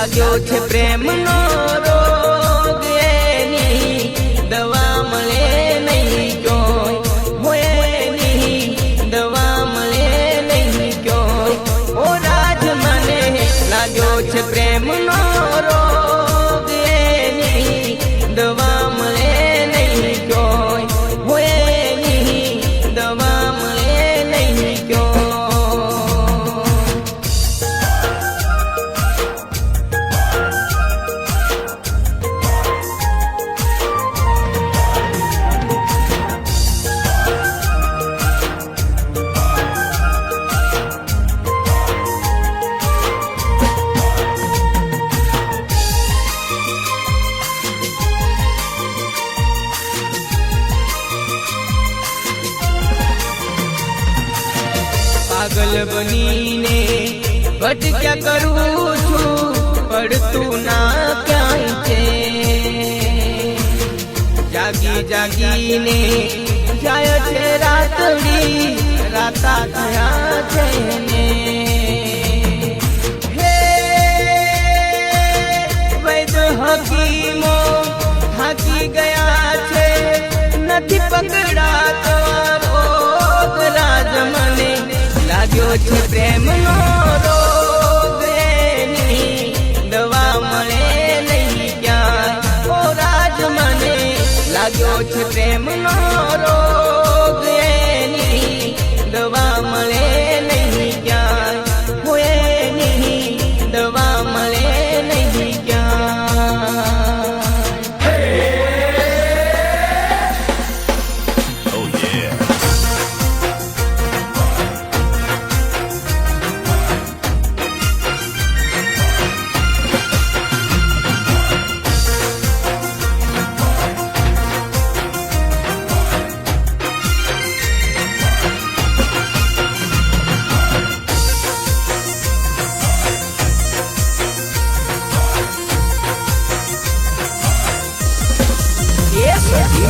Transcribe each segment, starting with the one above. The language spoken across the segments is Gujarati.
लाग्यो छे प्रेमनो रोग एनी दवा मळे नहीं क्यों होए एनी दवा मळे नहीं क्यों ओ राज मने लाग्यो छे प्रेमनो रोग एनी दवा मळे नहीं क्यों होए एनी दवा मळे नहीं क्यों। पागल बनीने भटक्या करूं छू पड़तू ना क्यांय छे जागी जागीने जाय छे रातड़ी राता थया छे ने हे वैद्य हकीमो थाकी गया छे नथी पकड़ातो रोग राज मने लाग्यो छे प्रेमनो रोग एनी दवा मळे नहीं क्यांय ओ राज मने लाग्यो छे प्रेमनो रोग एनी दवा मळे नहीं क्यांय होए एनी दवा मळे नहीं क्यांय।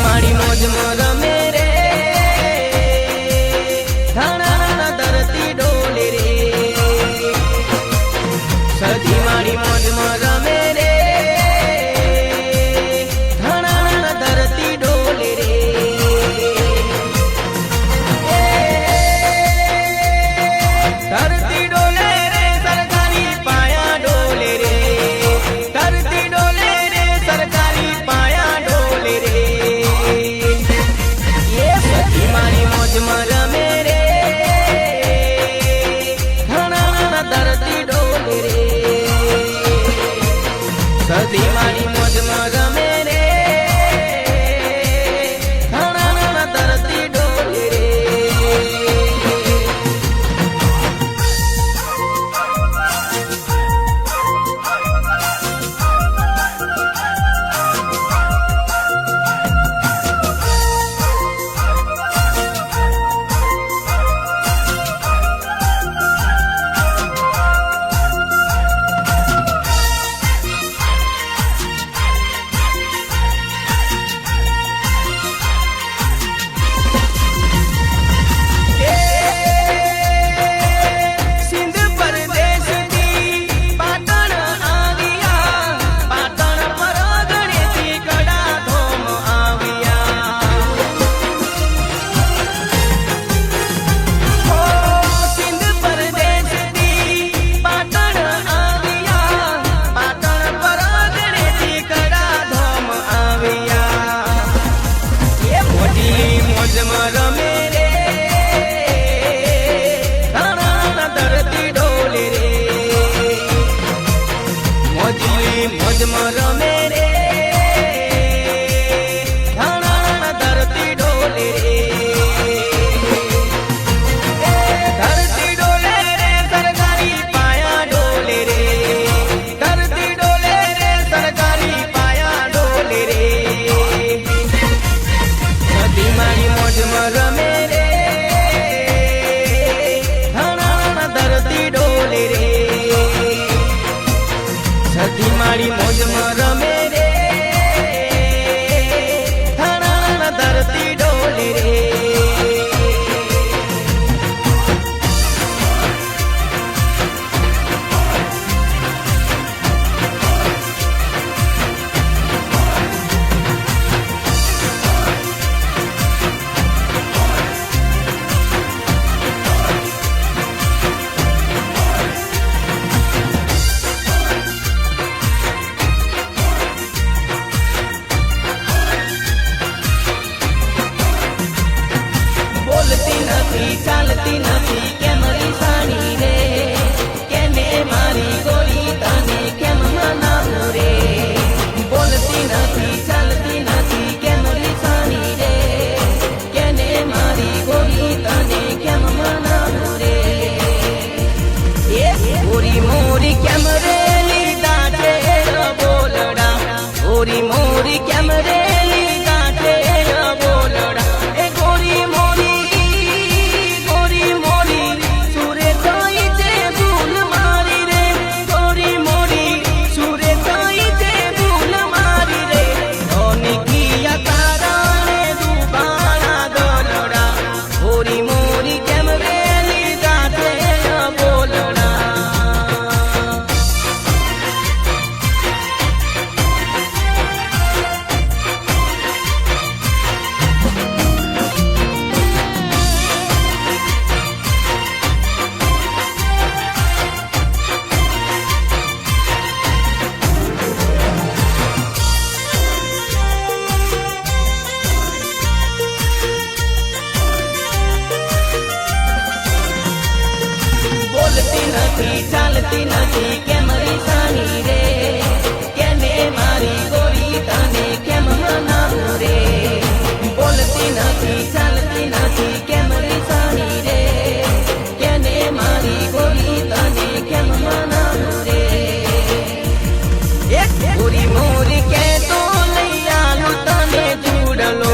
मारी मौज रमे रे धाना धरती डोले रे सदी मारी मौज रमे रे धाना धरती डोले रे धरती डोले रे सरकारी पाया डोले रे धरती डोले रे सरकारी पाया डोले रे मारी मौज रमे रे घना धरती डोले रे सदी मारी मौज रमे रे घना धरती डोले रे। मौज रमे रे घना धरती डोले रे धरती डोले रे सरकारी पाया डोले रे धरती डोले रे सरकारी पाया डोले रे सदी मारी मौज रमे रे घना धरती डोले रे सदी मारी मौज रमे મોરી કેમ રેલી ગાંઠે બોલડા એ ગોરી મોરી સુરે થઈ છે ભૂલ મારી રે ગોરી મોરી સુરે થઈ છે ભૂલ મારી રે ધોની કિયા તારાને દુબાણા દોલડા ગોરી મોરી કેમ રેલી ગાંઠે બોલડા બોલતી નથી ચાલતી નથી કેમ રીસાની રે કેને મારી ગોરી તને કેમ મનાવું રે બોલતી નથી ચાલતી નથી કેમ રીસાની રે કેને મારી ગોરી તને કેમ મનાવું રે એક ગોરી મોરી કે તો લઈ આલું તને ચૂડલો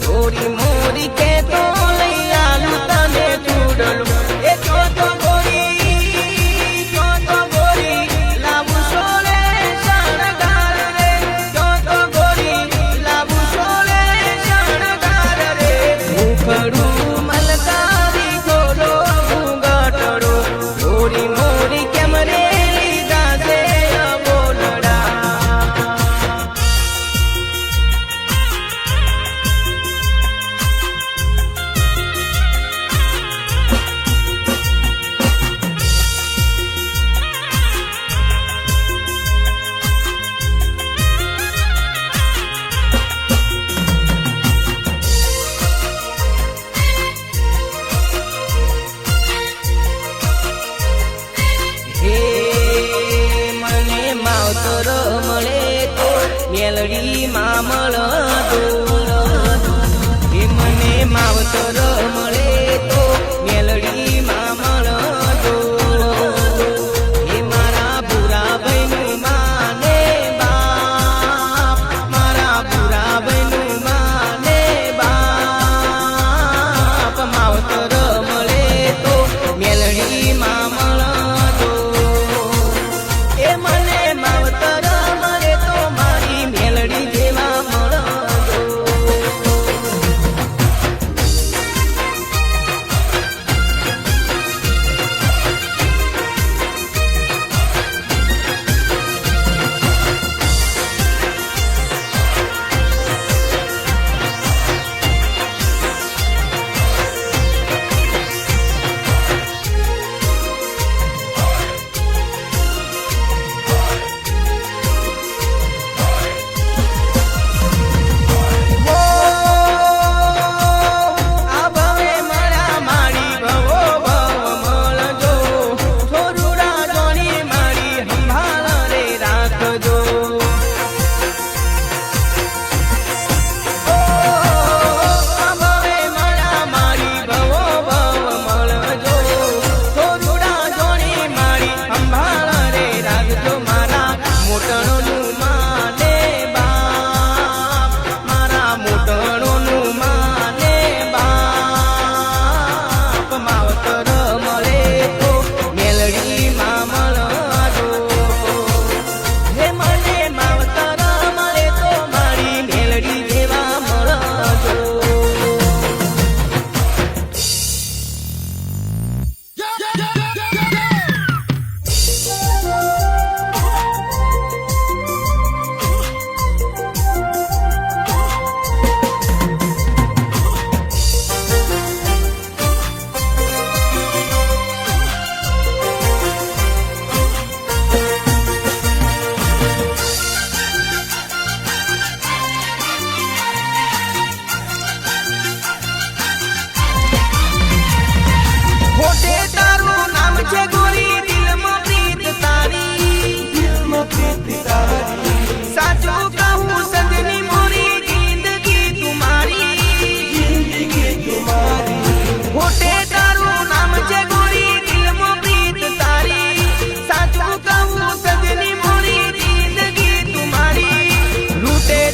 ગોરી મોરી કે તો લઈ આલું તને ચૂડલો એ તો માવતર મળે તો મેલડીમાં મળતો એ મને માવતર મળે તો મેલડીમાં મળતો એ મારા ભૂરા ભાઈનું માને બાપ મારા ભૂરા ભાઈનું માને બાપ માવતર મળે તો મેલડીમાં મળતો એ મને માવતર મળે તો મારી મેલડી જેવા મળતો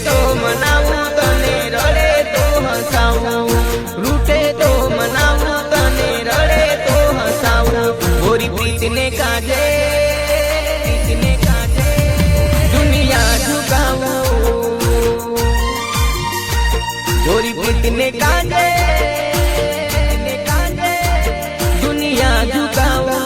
તો મનાવું તને રડે તો હસાવું, રૂઠે તો મનાવું તને રડે તો હસાવું, ગોરી પ્રીતને કાજે દુનિયા ઝુકાવું, ગોરી પ્રીતને કાજે દુનિયા ઝુકાવું.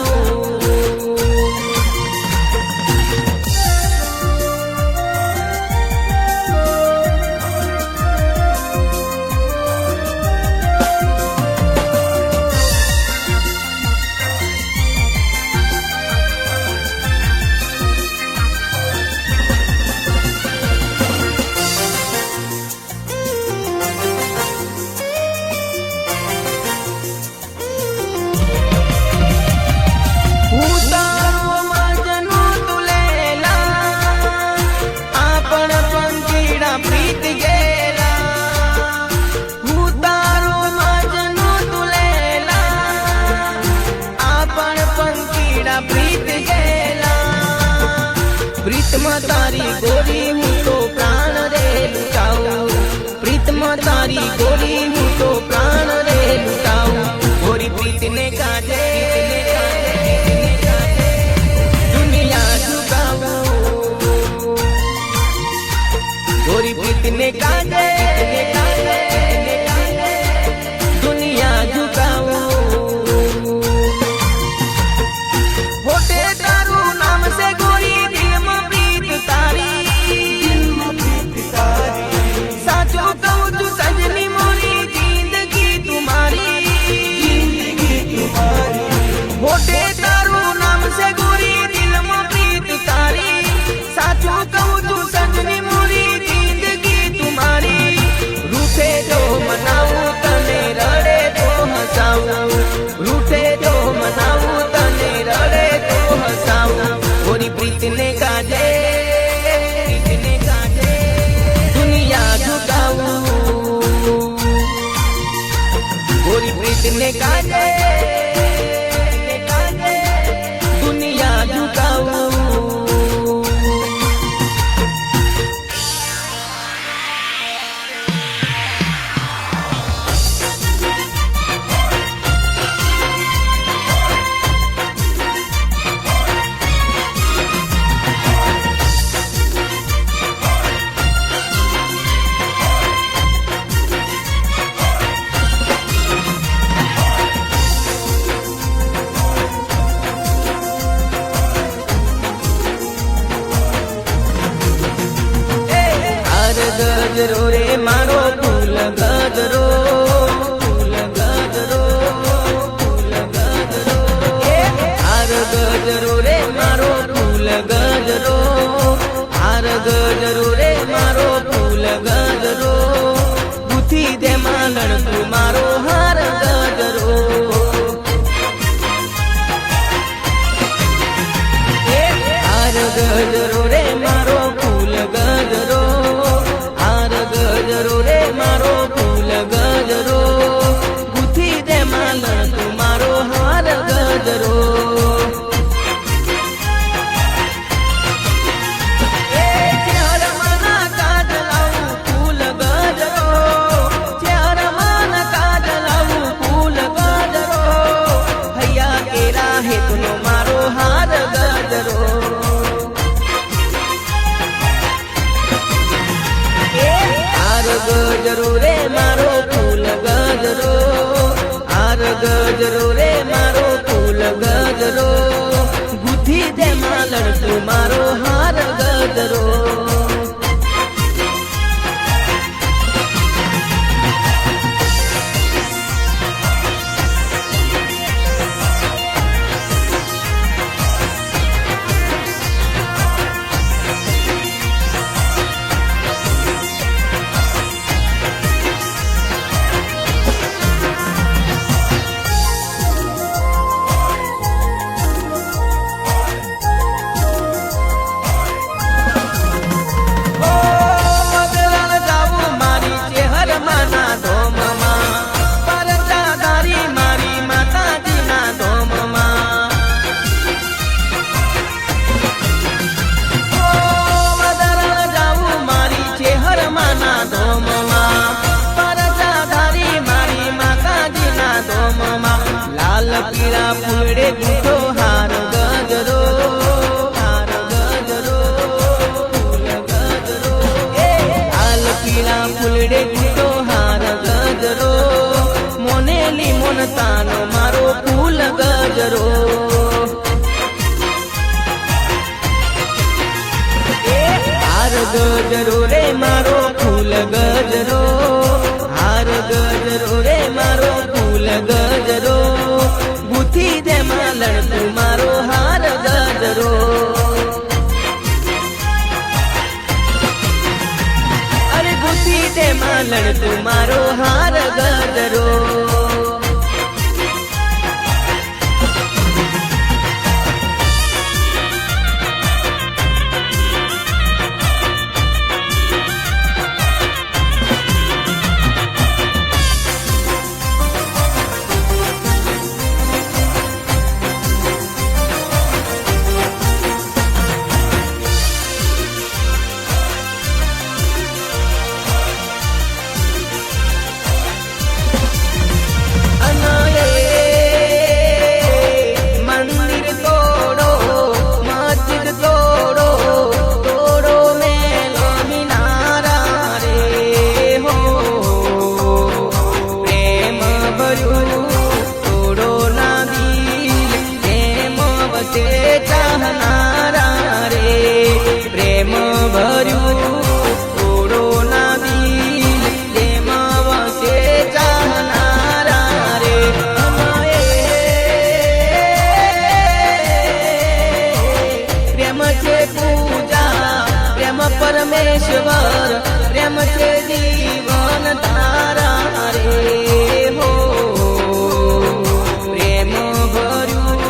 પ્રીતમાં તારી ગોરી હું તો પ્રાણ રે લૂટાવું, પ્રીતમાં તારી ગોરી હું તો પ્રાણ રે લૂટાવું, ગોરી પ્રીતને કાજે દુનિયા ઝુકાવું, ગોરી પ્રીતને કાજે દુનિયા ઝુકાવું. હોટે તારું નામ સે ગોરી રૂઠે તો મનાવું તને રડે તો હસાવું, ગોરી પ્રીતને કાજે દુનિયા ઝુકાવું, ગોરી પ્રીતને કાજે દુનિયા ઝુકાવું. ગજરો રે મારો ફૂલ ગજરો, ફૂલ ગજરો, ફૂલ ગજરો, હાર ગજરો રે મારો ફૂલ ગજરો, હાર ગજરો રે મારો ફૂલ ગજરો, બુથી દે માલણ તું મારો હાર ગજરો. હાર ગજરો રે મારો ફૂલ ગજરો, ગજરો રે મારો ફૂલ ગજરો, ગુથી દે માલણ તું મારો હાર ગજરો. ગજરો રે મારો ફૂલ ગજરો, હાર ગજરો રે મારો ફૂલ ગજરો, ગુથી દે માલણ તું મારો હાર ગજરો. ફૂલડે ગુટો હાર ગજરો મોનેલી મોનતાનો મારો ફૂલ ગજરો હાર ગજરો રે મારો ફૂલ ગજરો હાર ગજરો રે મારો ફૂલ ગજરો ગુથી દે માલણ તું મારો હાર ગજરો અરે ગુથી દે માલણ તું મારો હાર ગજરો પરમેશ્વર પ્રેમ છે જીવન તારા રે હો પ્રેમ ભર્યું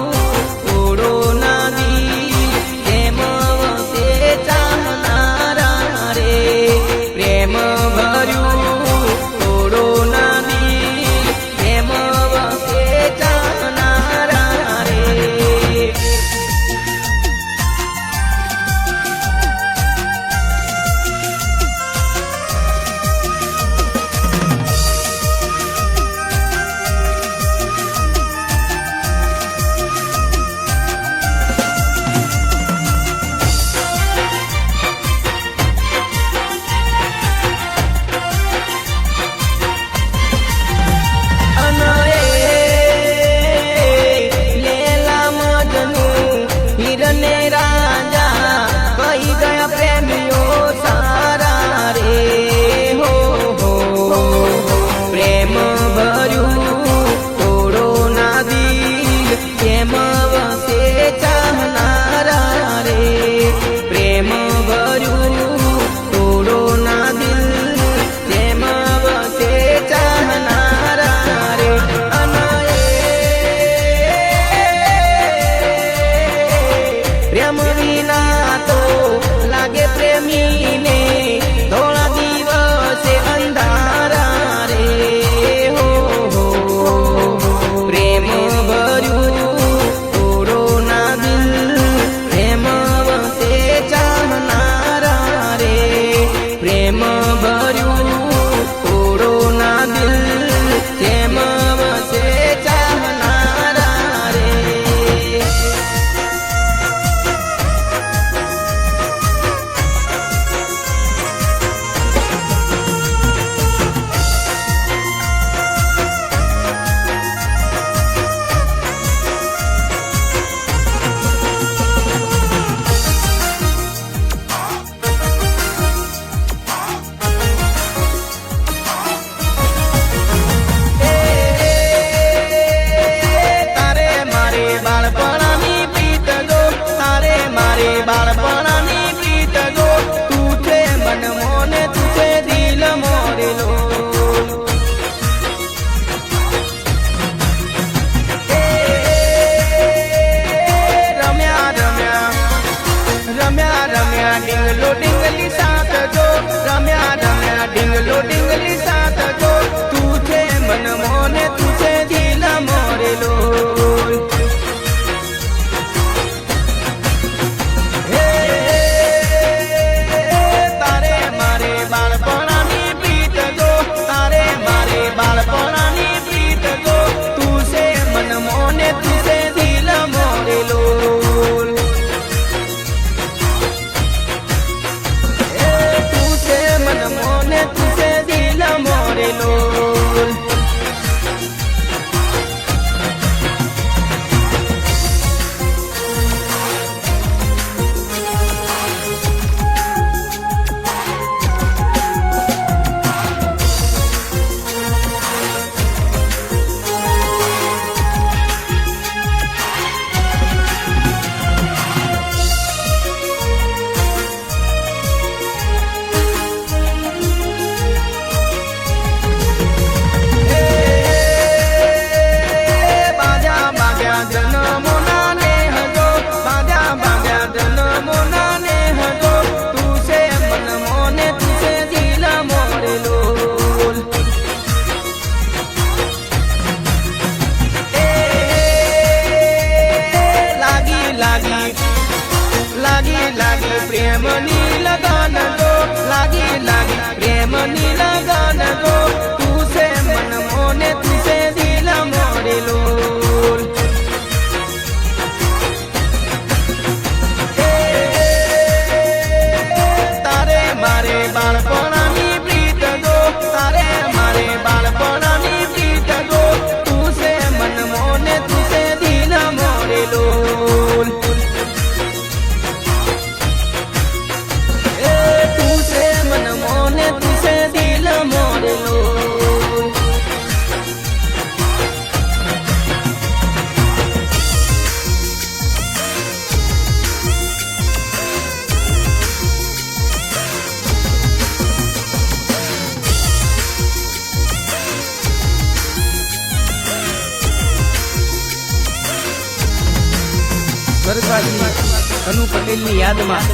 થોડો ના દિલ પ્રેમ વસે ચાહનારા રે પ્રેમ ભર્યું થોડો ના દિલ પ્રેમ વસે ચાહનારા રે પ્રેમ વિના તો લાગે પ્રેમીને ધોળા દિવસે અંધારા રે હો પ્રેમ ભર્યું થોડો ના દિલ પ્રેમ વસે ચાહનારા રે પ્રેમ ભર્યું થોડો ના દિલ પ્રેમ વસે ચાહનારા રે लगन गो लागी लागी प्रेमनी लगन गो तू से मन मोने तू से दिल मोरे लोल तारे मारे बाळपणानी प्रीत गो तारे मारे बाळपणानी प्रीत गो तू से मन मोने तू से दिल मोरे लोल तू से मन मोने तू से दिल मोरे लोल સ્વર્ગવાસી કનુ પટેલની યાદમાં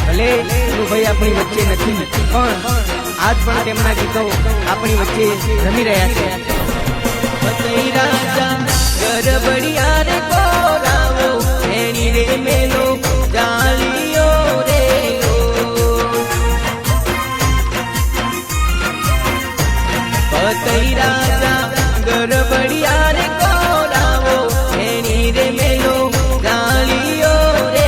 ભલે કનુભાઈ આપણી વચ્ચે નથી પણ આજ પણ તેમના ગીતો આપણી વચ્ચે રમી રહ્યા છે પતઈ રાજા ગરબડિયા રે કોરાવો એની રે મેલો જાળીઓ રે પતઈ રાજા ગરબડિયા રે કોરાવો એની રે મેલો જાળીઓ રે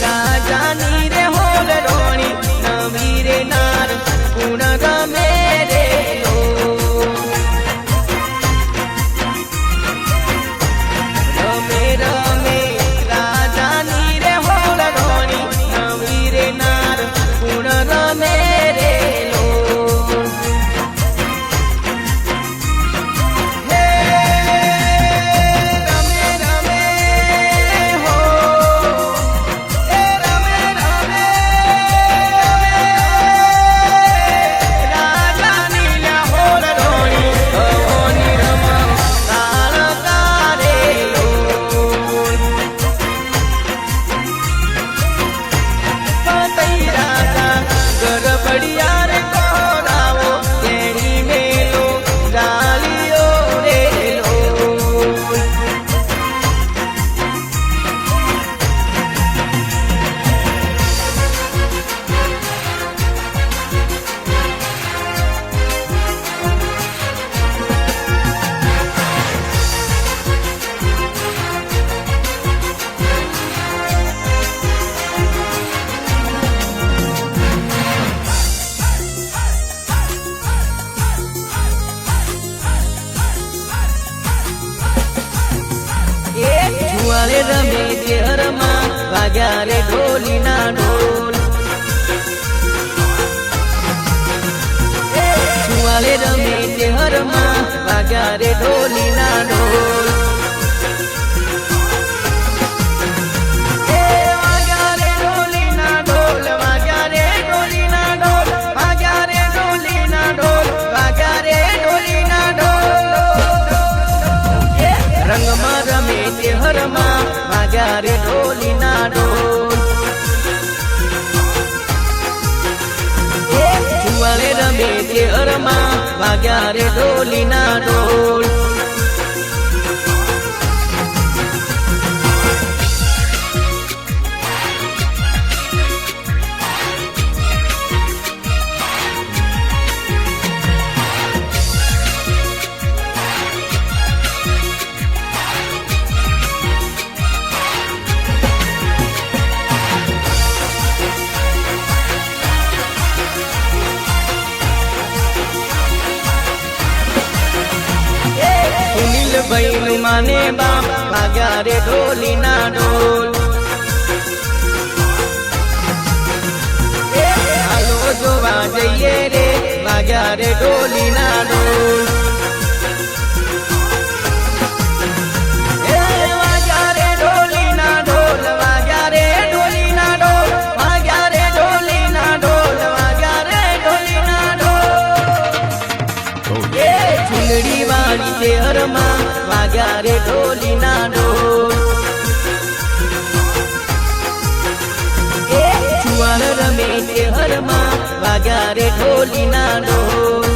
રાજાની રે હોલ રોણી નવી રે નાર ગુણ ગમે રે લો રમે રમે રાજાની રે હોલ રોણી નવી રે નાર ગુણ રમે રે લો રમે ચેહરમાં વાગ્યા રે ઢોલીના ઢોલ છુવાલે રમે ચેહરમાં વાગ્યા રે ઢોલીના ઢોલ વાગ્યા રે ઢોલીના ઢોલ વાગ્યા રે ઢોલીના ઢોલ વાગ્યા રે ઢોલીના ઢોલ વાગ્યા રે ઢોલીના ઢોલ રંગમાં રમે ચેહરમાં વાગ્યા રે ઢોલીના ઢોલ છુવાલે રમે ચેહરમાં વાગ્યા રે ઢોલીના ઢોલ સુનિલ ભાઈ નું માને બાપ વાગ્યા રે ઢોલી ના ઢોલ હાલો જોવા જઈએ રે વાગ્યા રે ઢોલી ના ઢોલ વાગ્યા રે ઢોલી ના ઢોલ વાગ્યા રે ઢોલી ના ઢોલ વાગ્યા રે ઢોલી ના ઢોલ વાગ્યા રે ઢોલી ના ઢોલ ચૂંદડી વાળી શહેરમાં વાગ્યા રે ઢોલી ના ઢોલ છુઆર રમે શહેરમાં વાગ્યા રે ઢોલી ના ઢોલ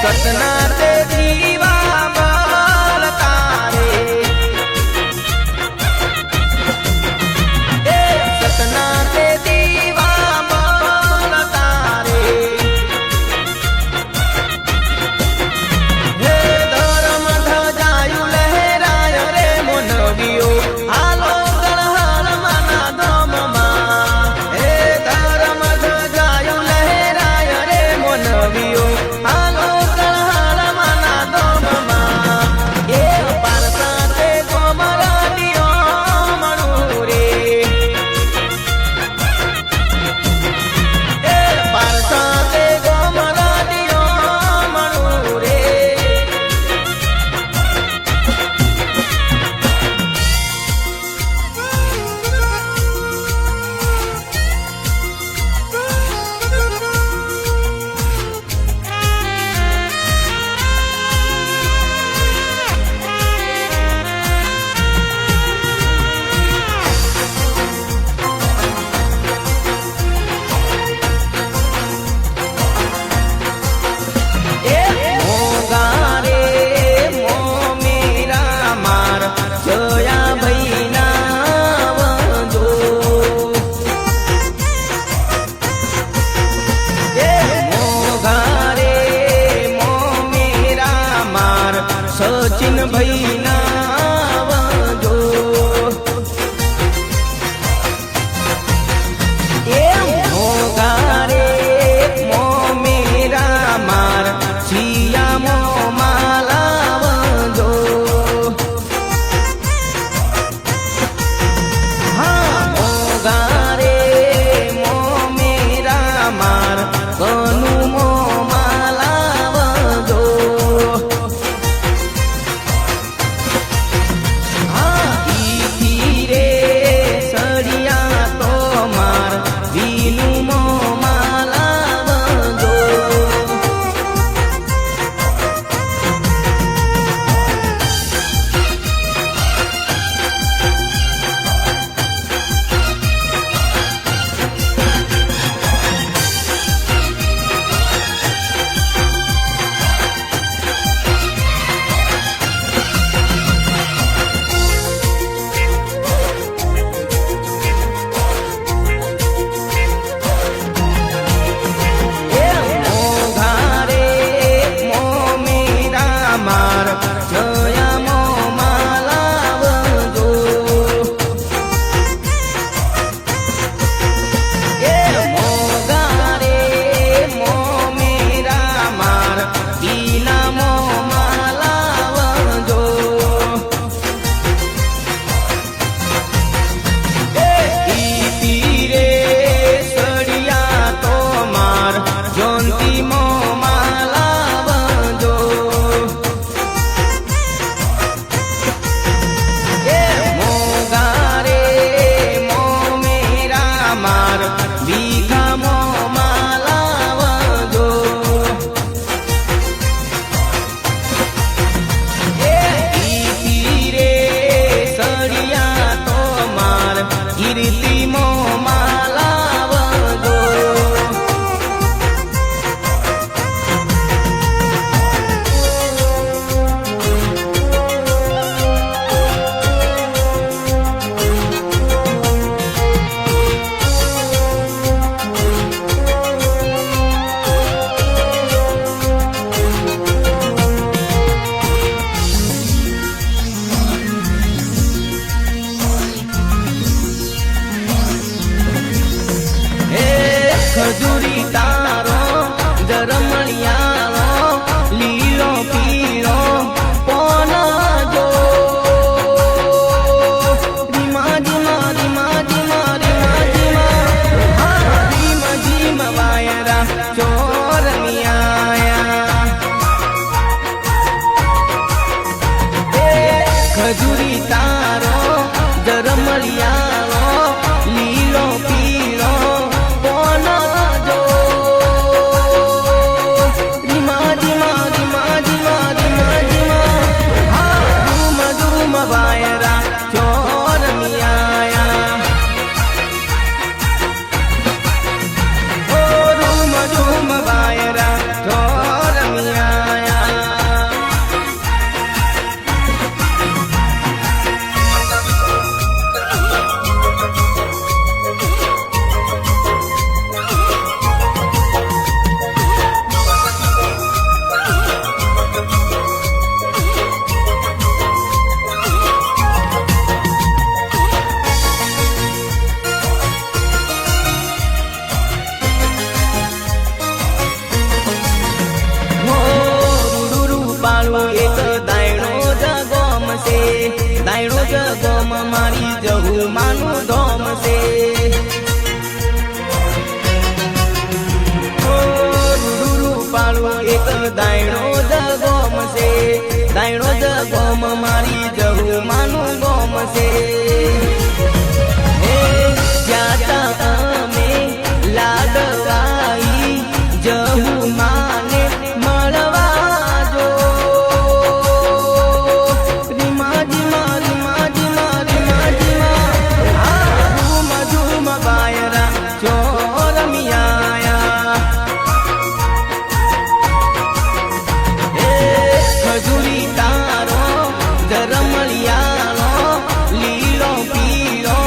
સતના તે દીવા બળતા રે સતના તે દીવા બળતા રે હે ધર્મ ધજાયું લહેરાય રે મોનવીઓ હાલો ગળહળ માના ધમમાં હે ધર્મ ધજાયું લહેરાય રે મોનવીઓ હાલો ગામ મારી જહુ માનું ધોમ છે રૂપાળું એક દાયણો જગોમ છે દાયણો જગોમ મારી જહુ માનું ગોમ છે અમે લાડવાઈ જહુ માને મળવા જો રીમાજી મારી માજી મારી માજી ઝૂમ ઝૂમ બાયરા ચોરમિયા ખજૂરી તારો જરમલિયાનો લીલો પીળો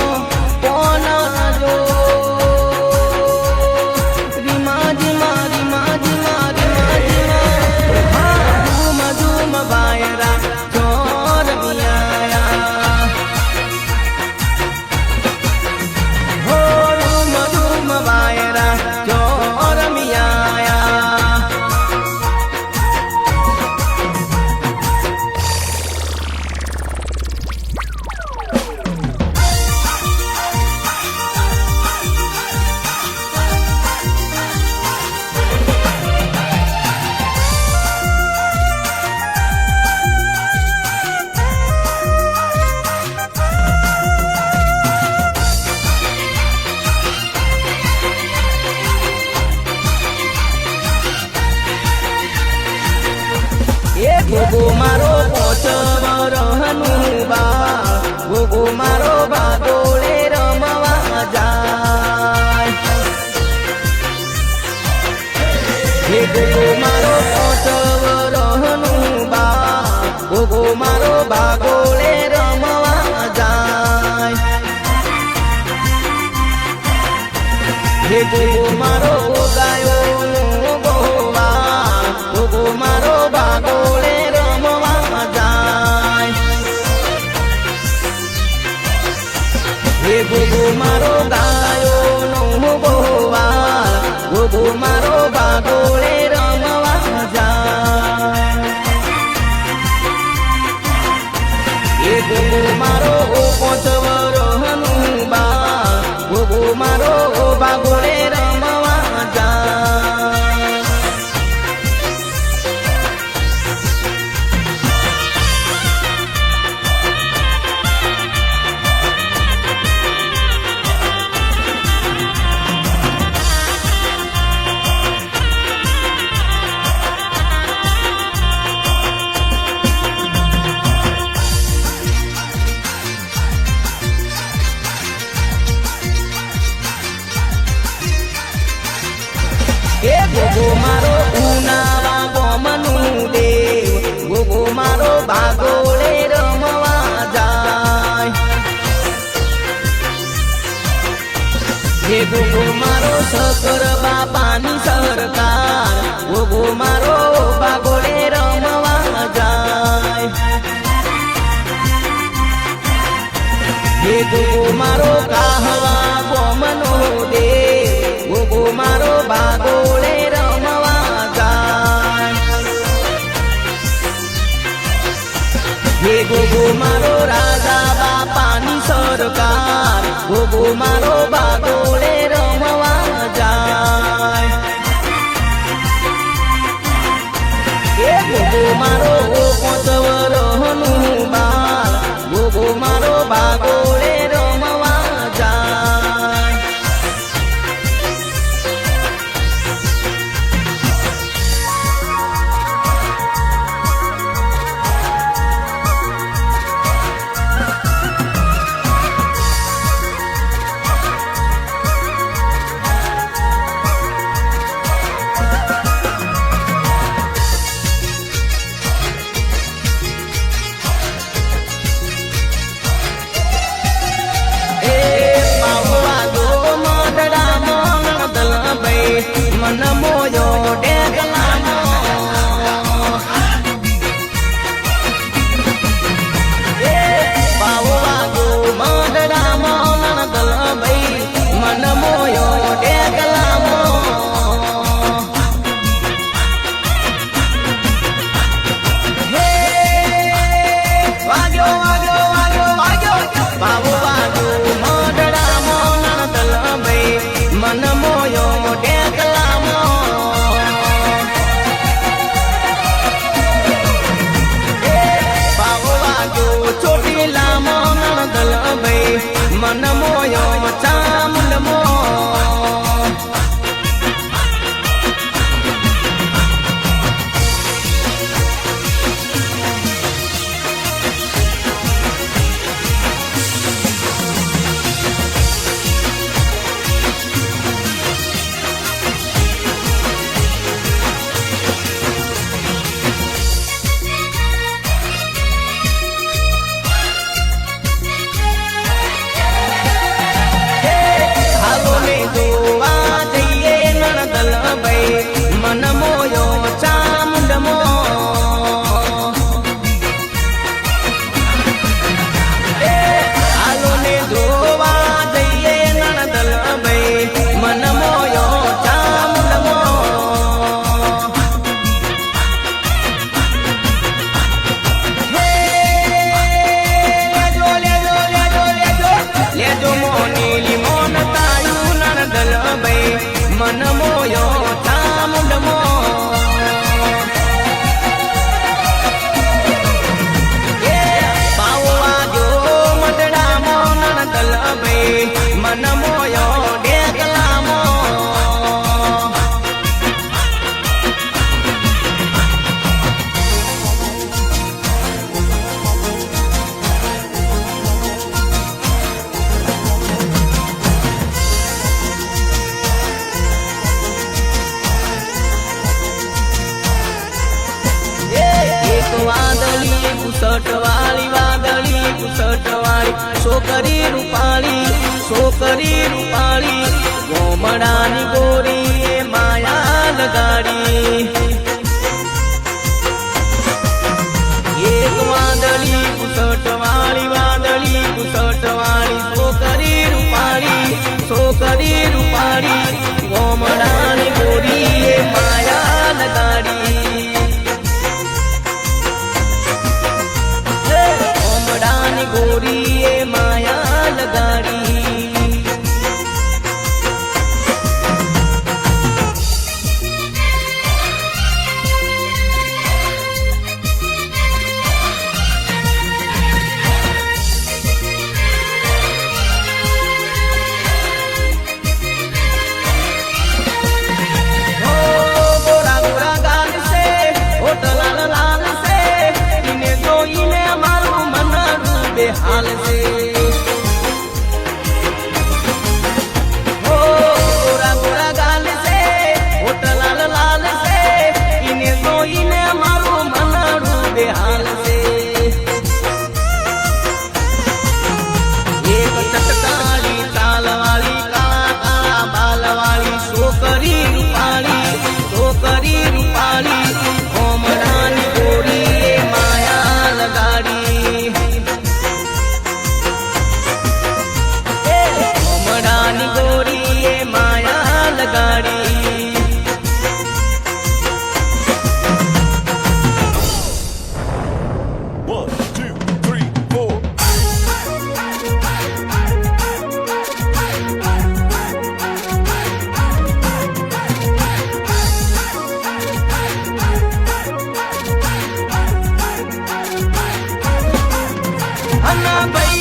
ગોગો મારો પોચવર હનુબા ગોગો મારો ભાગોળે રમવા જાય હે ગોગો મારો પોચવર હનુબા ગોગો મારો ભાગોળે રમવા જાય હે ગોગો મારો ગાયો ગોવા ગોગો મારો ભાગોળે ગોગો મારો ગાયો નો ગોવાળ ગોગો મારો ભાગોળે રમવા જાય એ ગોગો મારો પોચવર હનુબા ગોગો મારો ભાગોળે રમવા જાય ગોગો મારો ઉનાળા ગોમનું દેવ ગોગો મારો ભાગોળે રમવા જાય હે ગોગો મારો સકર બાપાની સરકાર ગોગો મારો ભાગોળે રમવા જાય હે ગોગો મારો કાહવા ગોમનો દેવ ગોગો મારો ભાગોળે રમવા જાય હે ગોગો મારો રાજા બાપાની સરકાર ગોગો મારો ભાગોળે રમવા જાય હે ગોગો મારો પોચવર હનુબા ગોગો મારો ભાગોળે રમવા જાય मन मोयो डेगलामो बावा गो माडरामो ननदल भई मन मोयो डेगलामो हे वाग्यो वाग्यो वाग्यो वाग्यो પુસટ વાળી વાદળી પુસટ વાળી છોકરી રૂપાળી ગોમડાની ગોરી એ માયા લગાડી એક વાદળી પુસટ વાળી છોકરી રૂપાળી ગોમડાની ગોરી એ માયા લગાડી ગોમડાની ગોરી એ માયા લગાડી हाल से हो गोरा गोरा गाल से होठ लाल लाल से इन्हें तो इन्हें मारो मनाड़ू बेहाल से एक चटकारी ताल वाली काला काला बाल वाली छोकरी रूपाली कोमरानी गोरी माया लगाड़ी गोरी ये माया लगाड़ी One, two, three, four. अन्ना भाई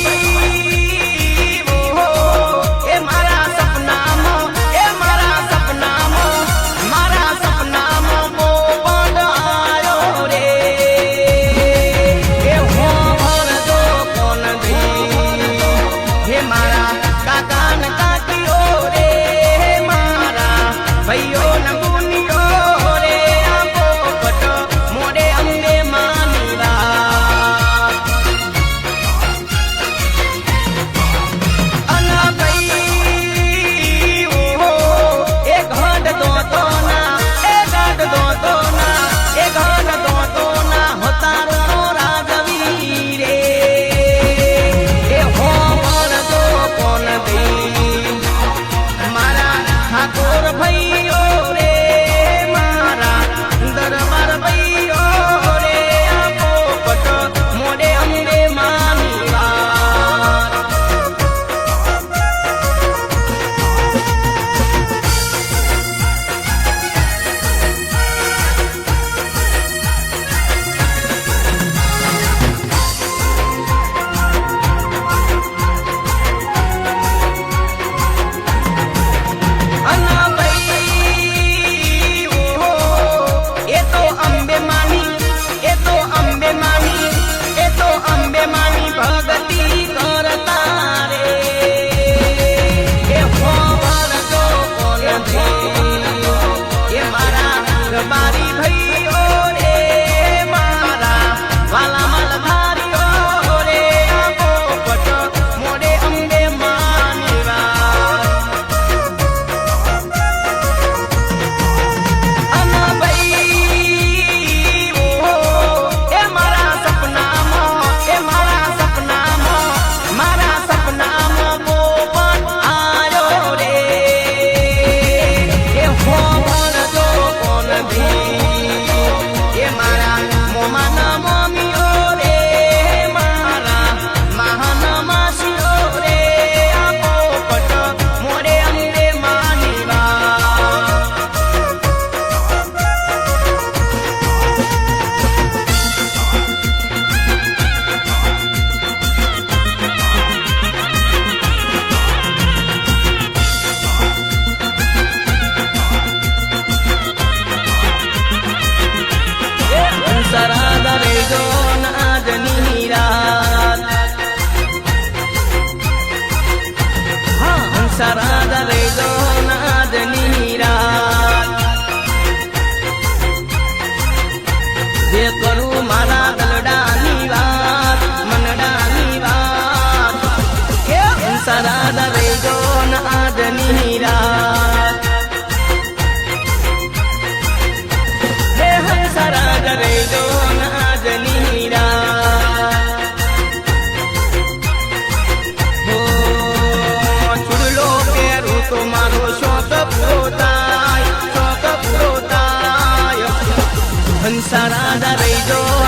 જે કરું મારા દલડાની વાત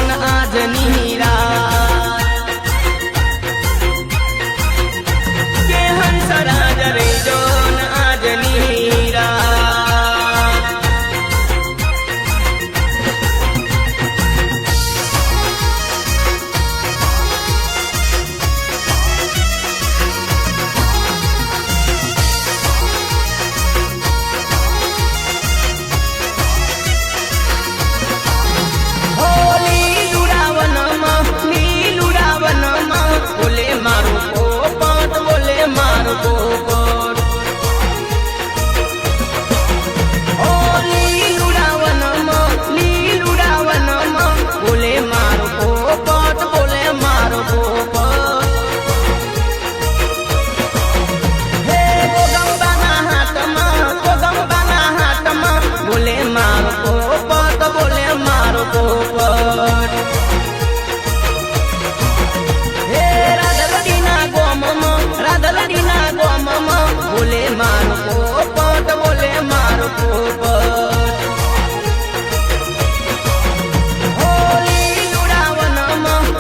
न આજની રાત કે હંસરાજ રહેજો ન આજની રાત બોલે મારું પોપટ બોલે મારું પોપટ ઓ લીલુડાવનમાં બોલે મારું પોપટ બોલે મારું પોપટ હે ગોગંબાના હાથમાં બોલે મારું પોપટ બોલે મારું પોપટ રાધલડીના ગોમમાં બોલે મારો પોપટ બોલે મારો પોપટ હો લીલુડાવનમાં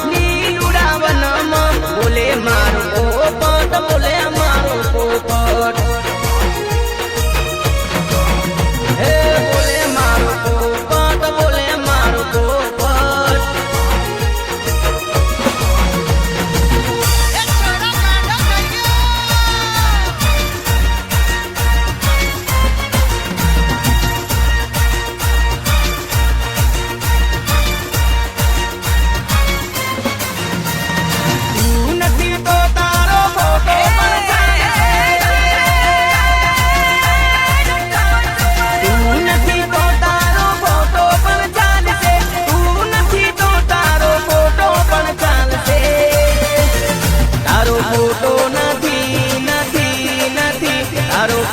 બોલે મારો પોપટ બોલે મારો પોપટ હે બોલે મારો પોપટ બોલે મારો પોપટ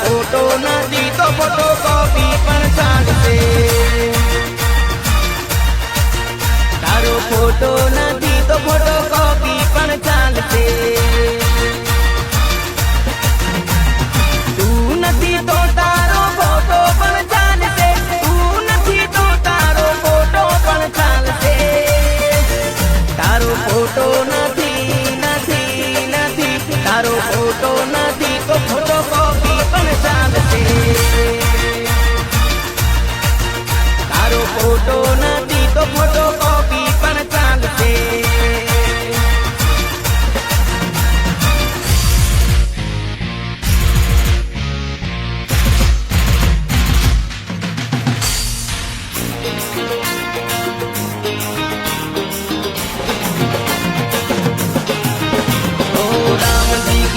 ફોટો નથી તો ફોટો કોપી પણ ચાલશે તારો ફોટો નથી તો ફોટો કોપી પણ ચાલશે તું નથી તો તારો ફોટો પણ ચાલશે તું નથી તો તારો ફોટો પણ ચાલશે તારો ફોટો નથી તારો ફોટો નથી તો ફોટો કોપી પણ ચાલશે તારો ફોટો નથી તો ફોટો કોપી પણ ચાલશે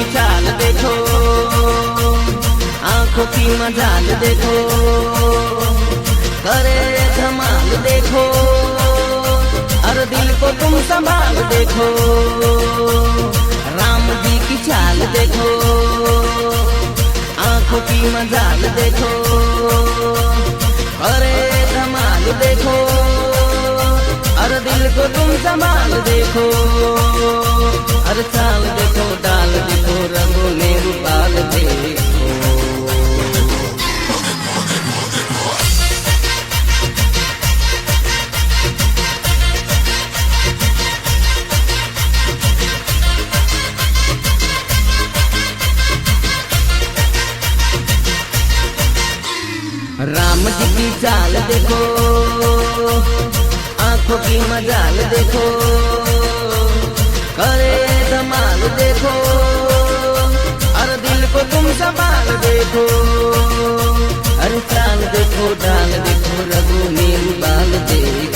चाल देखो आंखों की मजाल देखो करे धमाल देखो और दिल को तुम संभाल देखो राम जी की चाल देखो आंखों की मजाल देखो करे धमाल देखो और दिल को तुम संभाल देखो और चाल देखो डाल देखो रंगों में रूपाल देखो राम जी की चाल देखो आंखों की मजाल देखो करे धमाल देखो और दिल को तुम संभाल देखो अरे चाल देखो डाल देखो रघु में बाल देखो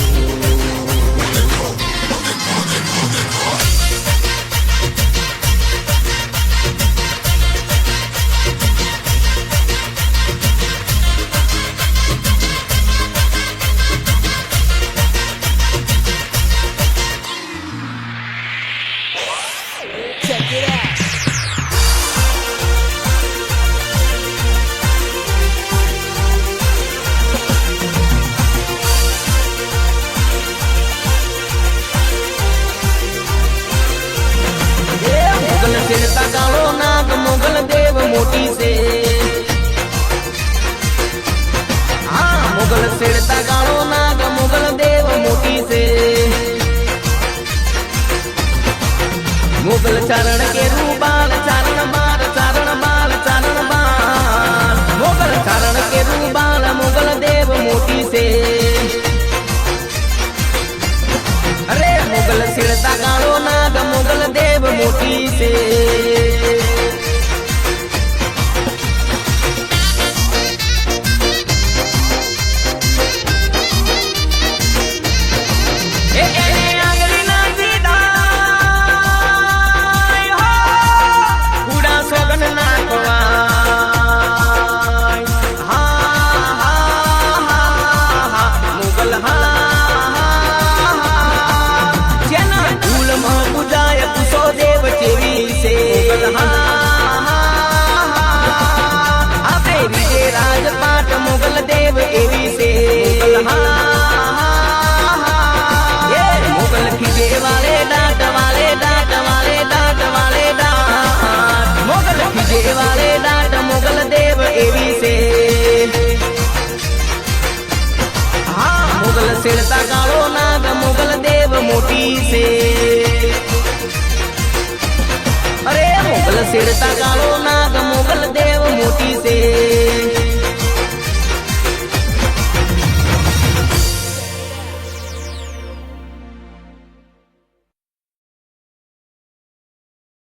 ચિરતા કાળો નાગ મોગલ દેવ મોટી છે હા મોગલ ચિરતા કાળો નાગ મોગલ દેવ મોટી છે चरण के रूबाल चारण बाल मुगल चरण के रूबाल मुगल देव मोटी से अरे मुगल सिरता कालो नाग मुगल देव मोटी से राजपाट मुगल देव एवी से मुगल खीजे वाले डांट मुगल खीजे वाले डांट मुगल देव एवी से हाँ मुगल सिरता कालो नाग मुगल देव मोटी से अरे मुगल सिरता कालो नाग मुगल देव मोटी से